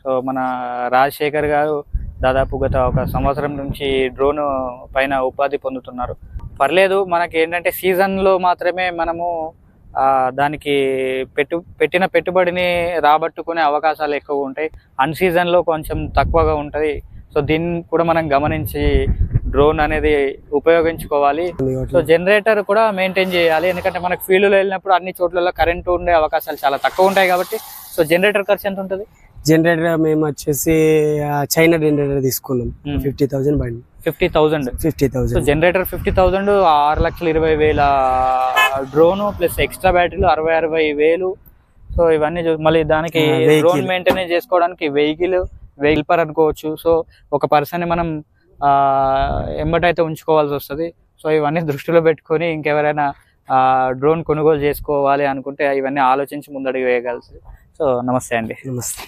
So మన రాజశేఖర్ గారు దాదాపు గత ఒక సంవత్సరం నుంచి డ్రోన్ పైన ఉపాధి పొందుతున్నారు. పర్లేదు, మనకి ఏంటంటే సీజన్లో మాత్రమే మనము దానికి పెట్టిన పెట్టుబడిని రాబట్టుకునే అవకాశాలు ఎక్కువ ఉంటాయి. అన్ సీజన్లో కొంచెం తక్కువగా ఉంటుంది. సో దీన్ని కూడా మనం గమనించి డ్రోన్ అనేది ఉపయోగించుకోవాలి. సో జనరేటర్ కూడా మెయింటైన్ చేయాలి, ఎందుకంటే మనకు ఫీల్డ్లో వెళ్ళినప్పుడు అన్ని చోట్లలో కరెంటు ఉండే అవకాశాలు చాలా తక్కువ ఉంటాయి కాబట్టి. సో జనరేటర్ ఖర్చు ఎంత ఉంటుంది? జనరేటర్ మేము వచ్చేసి చైనా జనరేటర్ తీసుకున్నాం. 50,000 బండి. 50,000. So generator 50,000, 6,20,000 drone plus extra బ్యాటరీలు 60,000. సో ఇవన్నీ మళ్ళీ దానికి డ్రోన్ మెయింటైన్ చేసుకోవడానికి వెహికల్ హెల్పర్ అనుకోవచ్చు. సో ఒక పర్సన్ ని మనం ఎంబటైతే ఉంచుకోవాల్సి వస్తుంది. సో ఇవన్నీ దృష్టిలో పెట్టుకొని ఇంకెవరైనా డ్రోన్ కొనుగోలు చేసుకోవాలి అనుకుంటే ఇవన్నీ ఆలోచించి ముందడుగు వేయగలసి. సో నమస్తే అండి. నమస్తే.